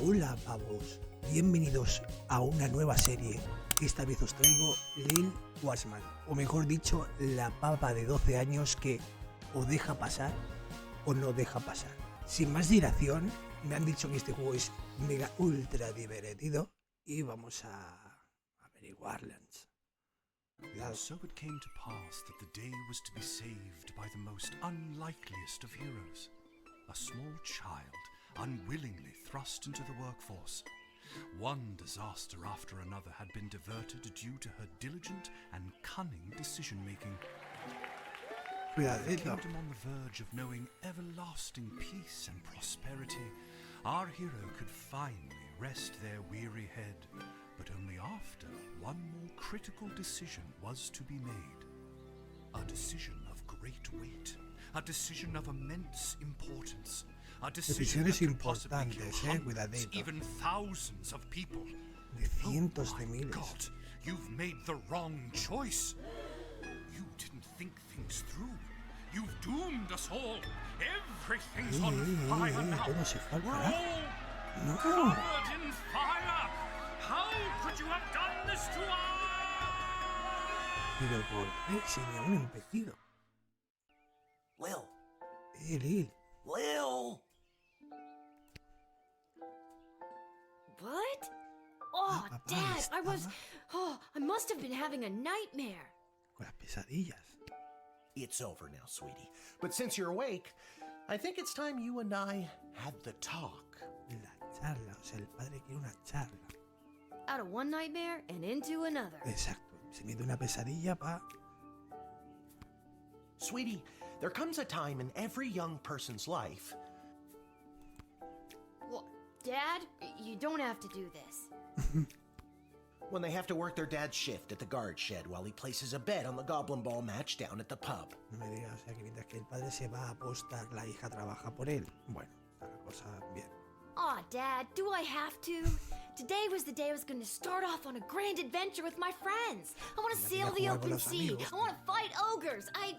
Hola pavos, bienvenidos a una nueva serie. Esta vez os traigo Lil Guardsman, o mejor dicho, la papa de 12 años que o deja pasar o no deja pasar. Sin más dilación, me han dicho que este juego es mega ultra divertido y vamos a averiguarlo. Cuidado. So it came to pass that the day was to be saved by the most unlikeliest of heroes, a small child unwillingly thrust into the workforce. One disaster after another had been diverted due to her diligent and cunning decision-making. Cuidadito. Kingdom on the verge of knowing everlasting peace and prosperity, our hero could finally rest their weary head, but only after one more critical decision was to be made. A decision of great weight, a decision of immense importance, a decision that could possibly kill hundreds, even thousands of people. De cientos de Oh my miles. God, you've made the wrong choice. You didn't think things through. You've doomed us all. Everything's on fire now. ¿Cómo se We're falta? all No. covered in fire. How could you have done this to us? Pero ¿por qué? Si ni aún he empezado. Lil, Lil. Lil! What? Oh, Papá, Dad, estaba I must have been having a nightmare. con las pesadillas. It's over now, sweetie. But since you're awake, I think it's time you and I had the talk. La charla, o sea, el padre quiere una charla. Out of one nightmare and into another. Exacto, se mete una pesadilla pa... Sweetie, there comes a time in every young person's life. Well, Dad, you don't have to do this. When they have to work their dad's shift at the guard shed while he places a bet on the goblin ball match down at the pub. No me digas, o sea, que mientras que el padre se va a apostar, la hija trabaja por él. Bueno, está la cosa bien. Aw, Dad, do I have to? Today was the day I was going to start off on a grand adventure with my friends. I want to Mira, sail mira, the jugar con open los sea. amigos, I want to fight ogres. I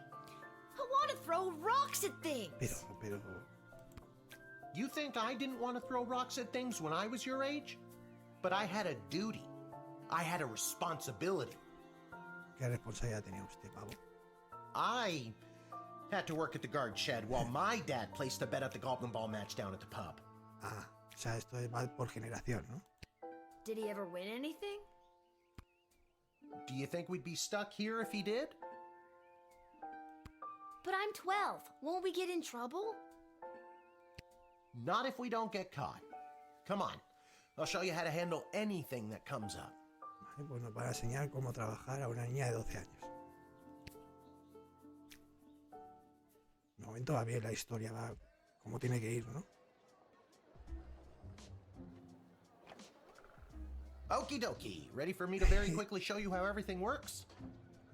want to throw rocks at things. Pero... You think I didn't want to throw rocks at things when I was your age? But I had a duty. I had a responsibility. ¿Qué responsabilidad tenía usted, pavo? I had to work at the guard shed while my dad placed a bet at the goblin ball match down at the pub. Ah, o sea, esto va por generación, ¿no? Did he ever win anything? Do you think we'd be stuck here if he did? But I'm 12. Won't we get in trouble? Not if we don't get caught. Come on, I'll show you how to handle anything that comes up. Vale, pues nos van a enseñar cómo trabajar a una niña de 12 años. De momento va bien la historia, va como tiene que ir, ¿no? Okie dokie, ready for me to very quickly show you how everything works?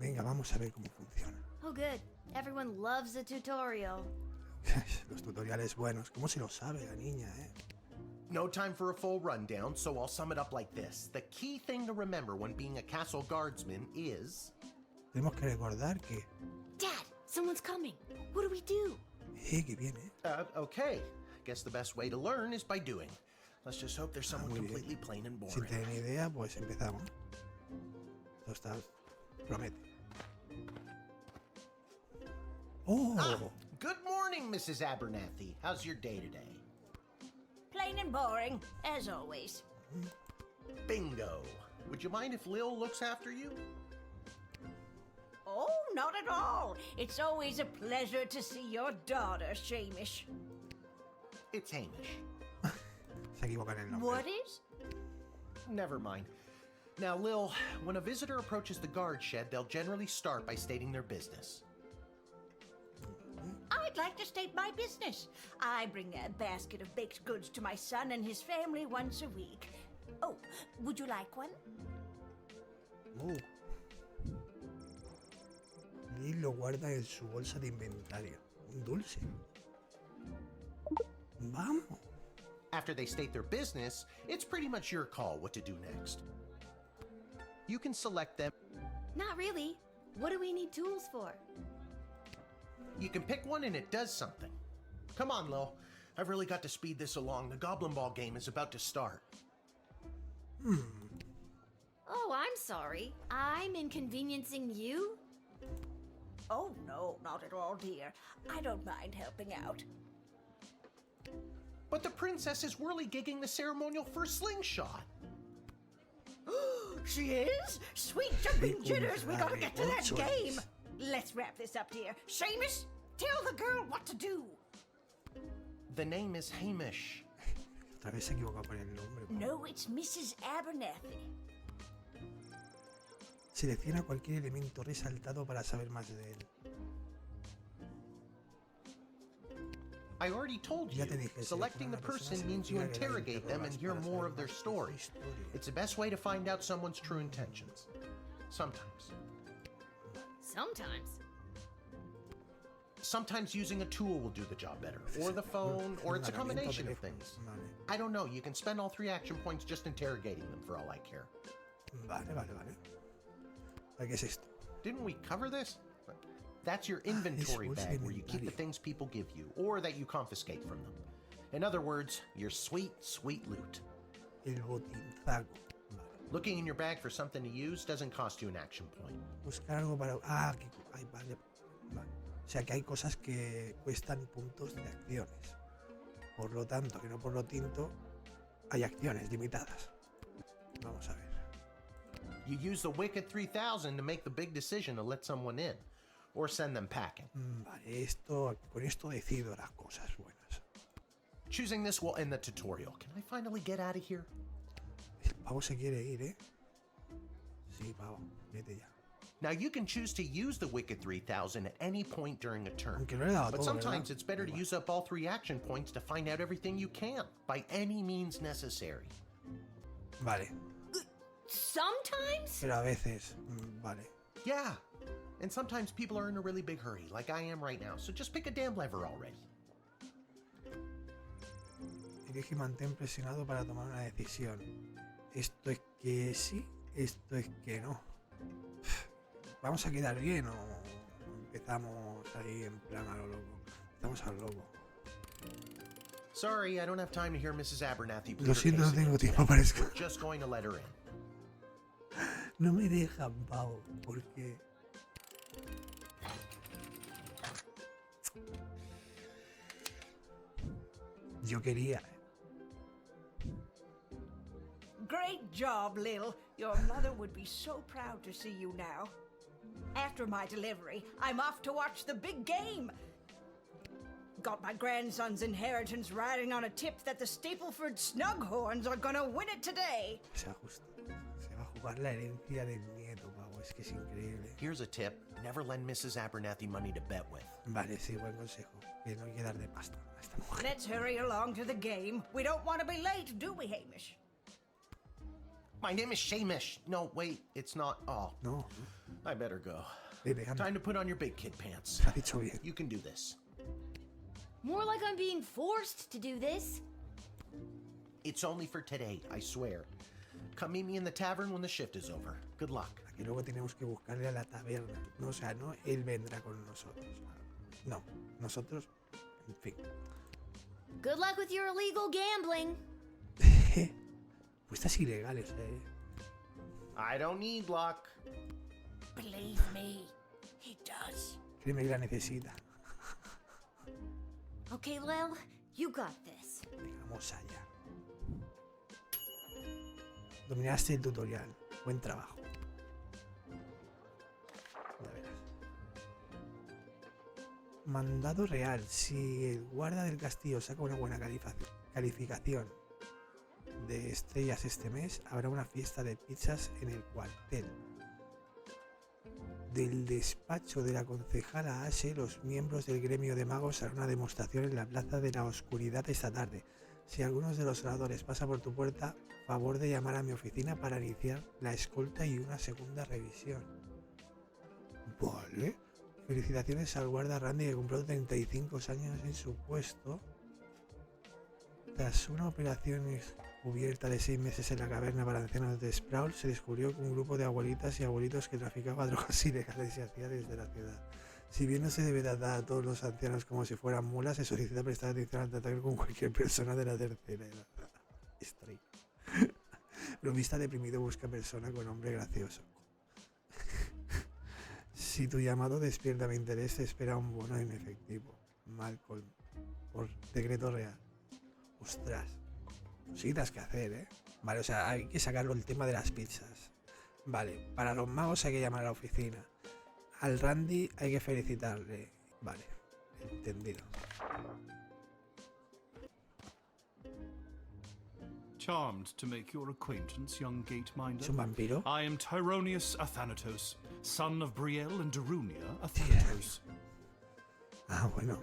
Venga, vamos a ver cómo funciona. Oh, good. Everyone loves a tutorial. Los tutoriales buenos. ¿Cómo se lo sabe la niña, eh? No time for a full rundown, so I'll sum it up like this. The key thing to remember when being a castle guardsman is... Tenemos que recordar que... Dad, someone's coming. What do we do? Que viene. Okay. Guess the best way to learn is by doing. Let's just hope there's someone muy bien. completely plain and Sin boring. tener ni idea, pues empezamos. Esto está... promete. ¡Oh! Ah, good morning, Mrs. Abernathy. How's your day today? Plain and boring, as always. Bingo. Would you mind if Lil looks after you? Oh, not at all. It's always a pleasure to see your daughter, Shamish. It's Hamish. Se equivocan el nombre. What is? Never mind. Now, Lil, when a visitor approaches the guard shed, they'll generally start by stating their business. I'd like to state my business. I bring a basket of baked goods to my son and his family once a week. Oh, would you like one? Lil lo guarda en su bolsa de inventario. Un dulce. Vamos. After they state their business, it's pretty much your call what to do next. You can select them. Not really. What do we need tools for? You can pick one and it does something. Come on, Lil. I've really got to speed this along. The Goblin Ball game is about to start. Oh, I'm sorry. I'm inconveniencing you? Oh, no, not at all, dear. I don't mind helping out. But the princess is whirly-gigging the ceremonial for a slingshot. She is? Sweet jumping jitters, we gotta get to that Ocho game. es. Let's wrap this up, dear. Seamus, tell the girl what to do. The name is Hamish. Otra vez se ha equivocado con el nombre. No, it's Mrs. Abernathy. Selecciona cualquier elemento resaltado para saber más de él. I already told you, Ya te dije, selecting the selecciona una persona person means you significa que la interrogate them and interrogas hear para more saber of their más de su story. historia. It's the best way to find out someone's true intentions. Sometimes. Sometimes. Sometimes using a tool will do the job better, or the phone, or it's a combination of things. Vale, I don't know, you can spend all 3 action points just interrogating them for all I care. vale. ¿Qué es esto? Didn't we cover this? That's your inventory bolsa bag where you keep the inventario. things people give you, or that you confiscate from them. In other words, your sweet, sweet loot. El botinzaco. Vale. Looking in your bag for something to use doesn't cost you an action point. Buscar algo para... Ah, aquí... Ay, vale. O sea que hay cosas que cuestan puntos de acciones. Por lo tanto, que no por lo tinto, hay acciones limitadas. Vamos a ver. You use the Wicked 3000 to make the big decision to let someone in, or send them packing. Vale, con esto decido las cosas buenas. Choosing this will end the tutorial. Can I finally get out of here? El pavo se quiere ir, ¿eh? Sí, pavo, vete ya. Now you can choose to use the Wicked 3000 at any point during a turn. Aunque no le he dado But todo, sometimes ¿verdad? it's better to use up all 3 action points to find out everything you can, by any means necessary. Vale, Sometimes? pero a veces... Vale. Yeah, and sometimes people are in a really big hurry, like I am right now, so just pick a damn lever already. Elige y mantén presionado para tomar una decisión. Esto es que sí, esto es que no. ¿Vamos a quedar bien o empezamos ahí en plan a lo loco? Estamos a lo loco. Sorry, I don't have time to hear Mrs. Abernathy plead Lo her siento, no case tengo against tiempo me. para eso. We're just going to let her in. No me dejan, pavo, porque... Yo quería... Great job, Lil. Your mother would be so proud to see you now. After my delivery, I'm off to watch the big game. Got my grandson's inheritance riding on a tip that the Stapleford Snughorns are gonna win it today. Se va a jugar la herencia del nieto, pavo. Es que es increíble. Here's a tip. Never lend Mrs. Abernathy money to bet with. Vale, sí, buen consejo. Que no hay que dar de pasta a esta mujer. Let's hurry along to the game. We don't want to be late, do we, Hamish? My name is Shamish. No, wait, it's not. Oh, No, I better go. dile, anda. Time to put on your big kid pants. Se ha dicho bien. You can do this. More like I'm being forced to do this. It's only for today, I swear. Come meet me in the tavern when the shift is over. Good luck. Aquí luego tenemos que buscarle a la taberna. No, o sea, no él vendrá con nosotros. No, nosotros, en fin. Good luck with your illegal gambling. Puestas ilegales, eh. I don't need luck. Believe me, he does. Créeme que la necesita. Okay, Lil, you got this. Venga, vamos allá. Dominaste el tutorial. Buen trabajo. Ya verás. Mandado real. Si el guarda del castillo saca una buena calificación de estrellas este mes, habrá una fiesta de pizzas en el cuartel. Del despacho de la concejala Ashe, los miembros del gremio de magos harán una demostración en la Plaza de la Oscuridad esta tarde. Si algunos de los oradores pasa por tu puerta, favor de llamar a mi oficina para iniciar la escolta y una segunda revisión. Vale. Felicitaciones al guarda Randy que cumplió 35 años en su puesto. Tras una operación cubierta de 6 meses en la caverna para ancianos de Sprawl, se descubrió que un grupo de abuelitas y abuelitos que traficaba drogas ilegales y hacía desde la ciudad. Si bien no se debe tratar a todos los ancianos como si fueran mulas, se solicita prestar atención al tratar con cualquier persona de la tercera edad. Straight. Bromista deprimido busca persona con nombre gracioso. Si tu llamado despierta mi interés, te espera un bono en efectivo. Malcolm. Por decreto real. Ostras. Cositas que hacer, ¿eh? Vale, o sea, hay que sacarlo el tema de las pizzas. Vale, para los magos hay que llamar a la oficina. Al Randy hay que felicitarle. Vale, entendido. Charmed to make your acquaintance, young gateminder. ¿Es un vampiro? I am Tyronius Athanatos, son of Brielle and Darunia Athanatos. Ah, bueno.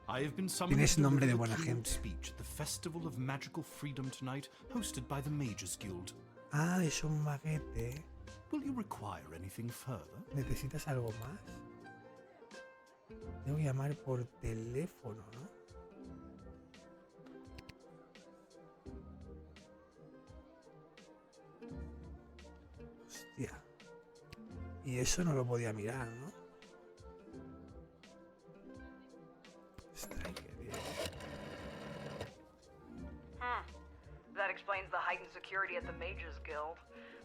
I have been summoned Tienes to nombre de deliver a buena keynote gente. speech at the Festival of Magical Freedom tonight, hosted by the Mages Guild. Ah, es un maguete. Will you require anything further? ¿Necesitas algo más? Tengo que llamar por teléfono, ¿no? Hostia. Y eso no lo podía mirar, ¿no? Striker, tío. That explains the heightened security at the Mages Guild.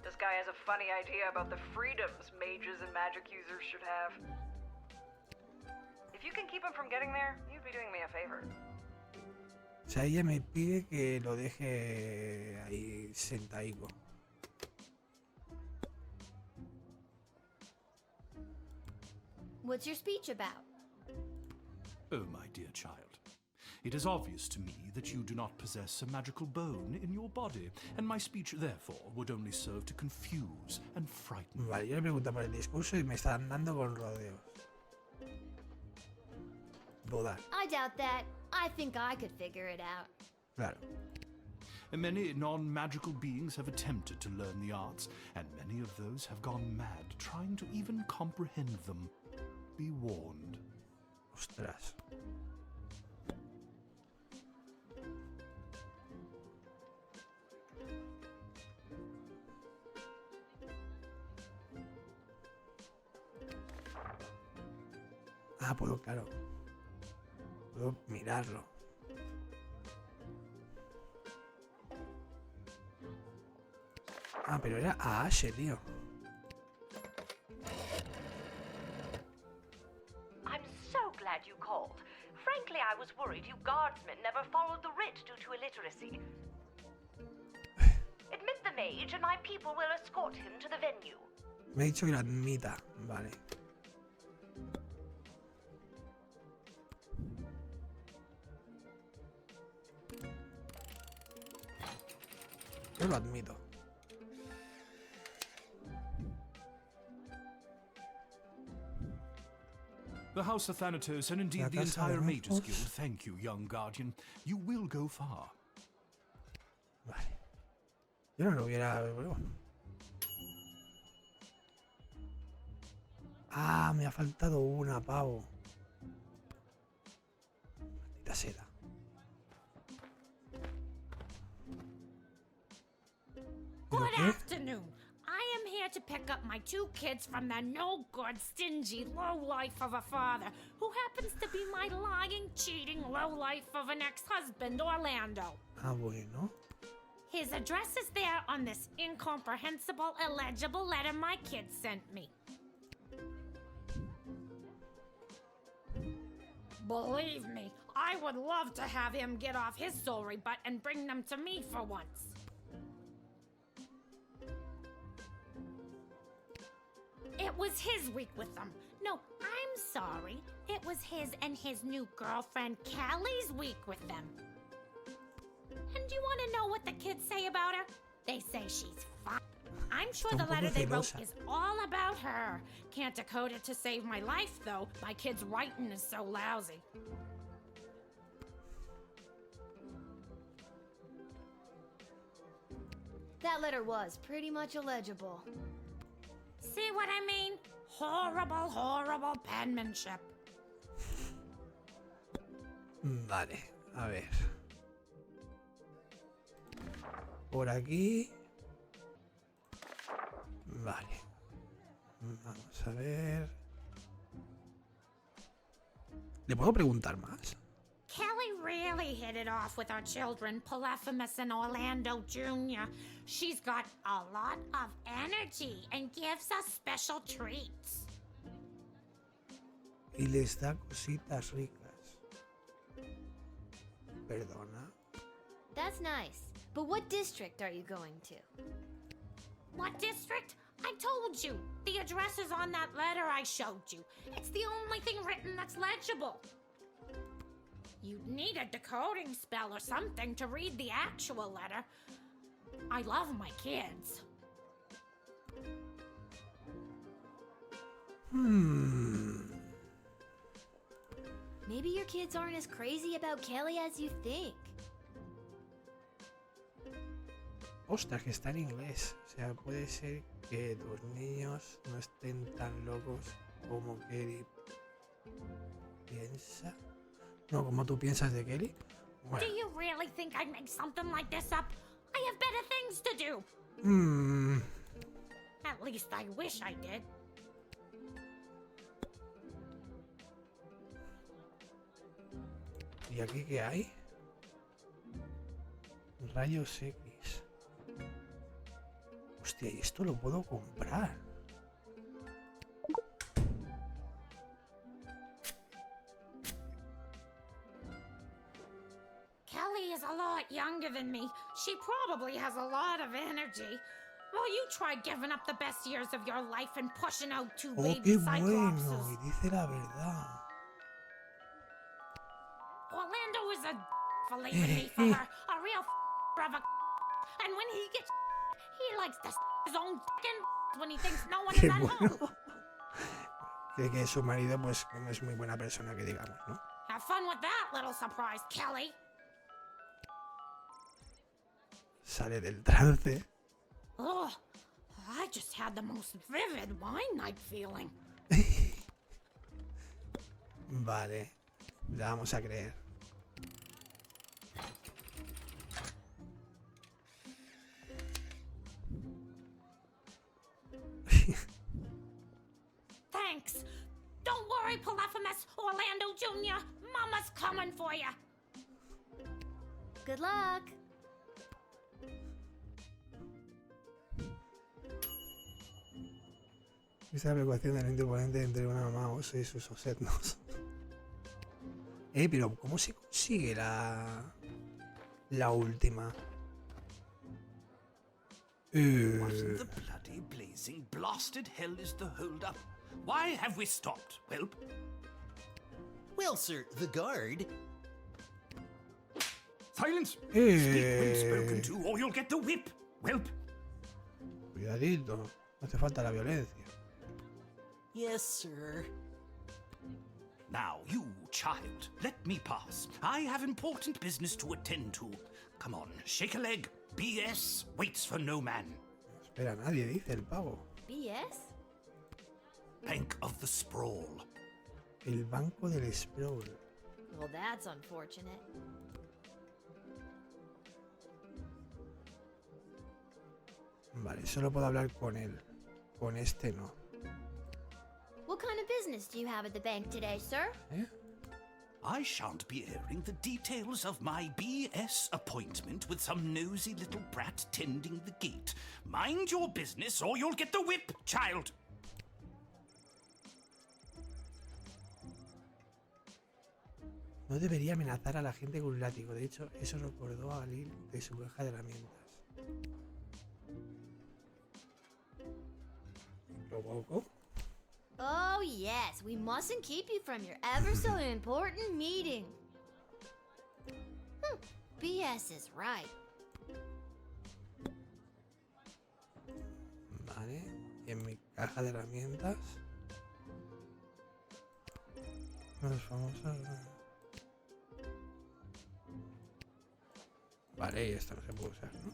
This guy has a funny idea about the freedoms mages and magic users should have. If you can keep him from getting there, you'd be doing me a favor. O sea, ella me pide que lo deje ahí sentaico. What's your speech about? Oh, my dear child. It is obvious to me that you do not possess a magical bone in your body, and my speech, therefore, would only serve to confuse and frighten you. Vale, yo le pregunto por el discurso y me están dando con rodeos. Dudar, I doubt that. I think I could figure it out. claro. And many non-magical beings have attempted to learn the arts, and many of those have gone mad trying to even comprehend them. Be warned. Ostras. Ah, puedo, claro. Puedo mirarlo. Ah, pero era a Ashe, tío. I'm so glad you called. Frankly, I was worried you guardsmen never followed the writ due to illiteracy. Admit the mage and my people will escort him to the venue. Me ha dicho que lo admita. Vale. Yo lo admito. The House of Thanatos and indeed La the Casa de entire Mages Magos. Guild thank you, young guardian. You will go far. Vale. Yo no lo hubiera... bueno. Ah, me ha faltado una, pavo. Maldita seda. ¿Pero Good qué? afternoon. I am here to pick up my two kids from the no-good, stingy lowlife of a father who happens to be my lying, cheating lowlife of an ex-husband, Orlando. Ah, bueno. His address is there on this incomprehensible, illegible letter my kids sent me. Believe me, I would love to have him get off his sorry butt and bring them to me for once. It was his week with them. No, I'm sorry. It was his and his new girlfriend Callie's week with them. And you want to know what the kids say about her? They say she's fine. I'm sure Está the un letter poco they wrote celosa. is all about her. Can't decode it to save my life, though. My kid's writing is so lousy. That letter was pretty much illegible. See what I mean? Horrible, horrible penmanship. Vale, a ver. Por aquí. Vale. Vamos a ver. ¿Le puedo preguntar más? Kelly really hit it off with our children, Polyphemus and Orlando Jr. She's got a lot of energy and gives us special treats. Y les da cositas ricas. Perdona. That's nice. But what district are you going to? What district? I told you. The address is on that letter I showed you. It's the only thing written that's legible. You'd need a decoding spell or something to read the actual letter. I love my kids. Maybe your kids aren't as crazy about Kelly as you think. Ostras, que está en inglés. O sea, puede ser que tus niños no estén tan locos como Kelly piensa. No, como tú piensas de Kelly. Bueno. Do you really think I'd make something like this up? I have better things to do. At least I wish I did. ¿Y aquí qué hay? Rayos X. Hostia, y esto lo puedo comprar. Kelly is a lot younger than me. She probably has a lot of energy. Well, you tried giving up the best years of your life and pushing out two Oh, baby qué bueno. cyclopses. Y dice la verdad. Orlando is a for leaving me for her. A real of a. And when he gets he likes to his own when he thinks no one is Qué at bueno. home. Cree que su marido pues no es muy buena persona, que digamos, ¿no? Have fun with that little surprise, Kelly. Sale del trance. Oh, I just had the most vivid wine night feeling. Vale, le vamos a creer. Thanks. Don't worry, Polyphemus, Orlando Jr. Mama's coming for you. Good luck. Esa es la preocupación del interponente entre una mamá oso y sus osetnos. Pero ¿cómo se consigue la última? What in the bloody blazing blasted hell is the hold-up? Why have we stopped, Whelp? Well, sir, the guard. Silence! Speak when spoken to, or you'll get the whip, Whelp! Cuidadito, no hace falta la violencia. Yes, sir. Now, you, child, let me pass. I have important business to attend to. Come on, shake a leg. BS waits for no man. No espera a nadie, dice el pavo. BS? Bank of the Sprawl. El banco del Sprawl. Well, that's unfortunate. Vale, solo puedo hablar con él. Con este no. What kind of business do you have at the bank today, sir? I shan't be airing the details of my BS appointment with some nosy little brat tending the gate. Mind your business or you'll get the whip, child! No debería amenazar a la gente con un látigo. De hecho, eso recordó a Lil de su caja de herramientas. ¿Provoco? Oh, yes. We mustn't keep you from your ever so important meeting. BS is right. Vale. Y en mi caja de herramientas. Los famosos. Vale, y esto no se puede usar, ¿no?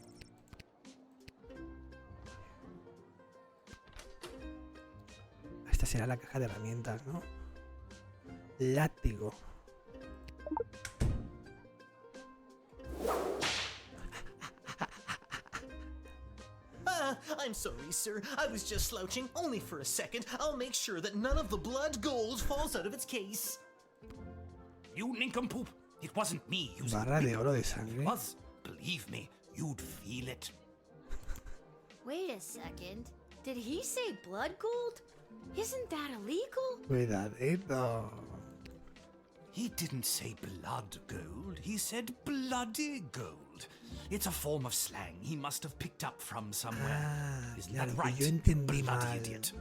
Esta será la caja de herramientas, ¿no? Látigo. I'm sorry, sir. I was just slouching, only for a second. I'll make sure that none of the blood gold falls out of its case. you nincompoop. It wasn't me using Barra de liquor. oro de If it sangre. was, believe me, you'd feel it. Wait a second. Did he say blood gold? Isn't that illegal? Cuidadito. He didn't say blood gold, he said bloody gold. It's a form of slang he must have picked up from somewhere. Ah, Isn't claro, that que right, yo entendí bloody mal. idiot?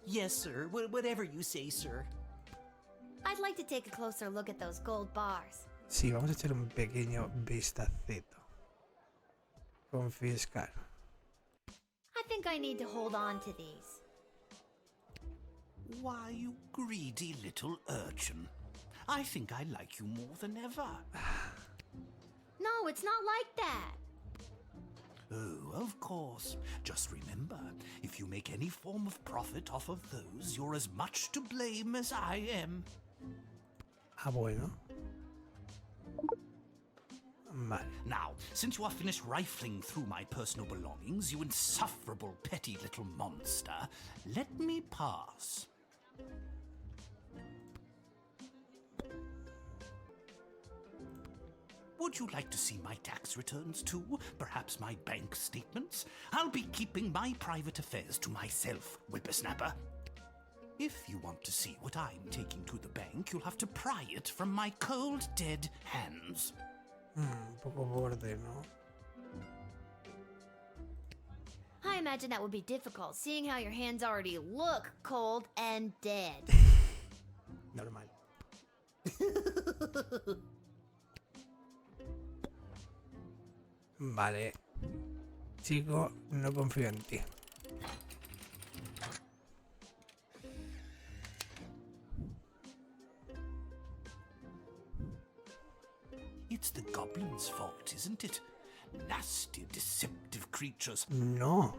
Yes, sir. Whatever you say, sir. I'd like to take a closer look at those gold bars. Sí, vamos a echar un pequeño vistacito. Confiscar. I think I need to hold on to these. Why, you greedy little urchin. I think I like you more than ever. No, it's not like that. Oh, of course. Just remember, if you make any form of profit off of those, you're as much to blame as I am. Ah, bueno. Vale. Now, since you are finished rifling through my personal belongings, you insufferable petty little monster, let me pass. Would you like to see my tax returns too? Perhaps my bank statements? I'll be keeping my private affairs to myself, whippersnapper. If you want to see what I'm taking to the bank, you'll have to pry it from my cold, dead hands. Un poco borde, ¿no? I imagine that would be difficult, seeing how your hands already look cold and dead. Normal. Vale. Chico, no confío en ti. It's the goblins' fault, isn't it? Nasty, deceptive creatures. No.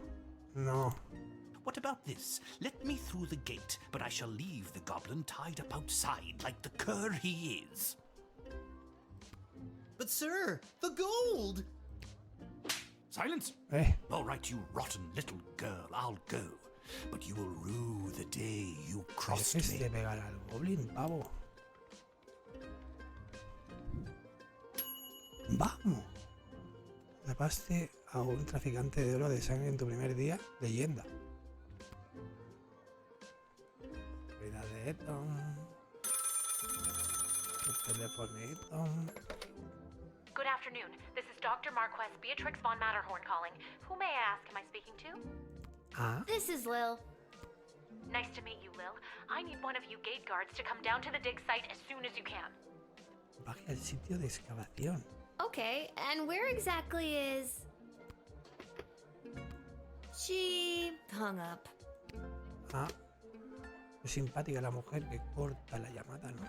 No. What about this? Let me through the gate, but I shall leave the goblin tied up outside like the cur he is. But, sir, the gold! Silence! All right, you rotten little girl, I'll go. But you will rue the day you crossed Dejes me. de pegar al goblin, pavo. Vamos. Atrapaste a un traficante de oro de sangre en tu primer día. Leyenda. Cuidadito. El telefonito. Good afternoon. This is Dr. Marquez Beatrix von Matterhorn calling. Who may I ask am I speaking to? Ah, This is Lil. Nice to meet you, Lil. I need one of you gate guards to come down to the dig site as soon as you can. baje al sitio de excavación. Okay, and where exactly is... She hung up. Ah, es simpática la mujer que corta la llamada, ¿no?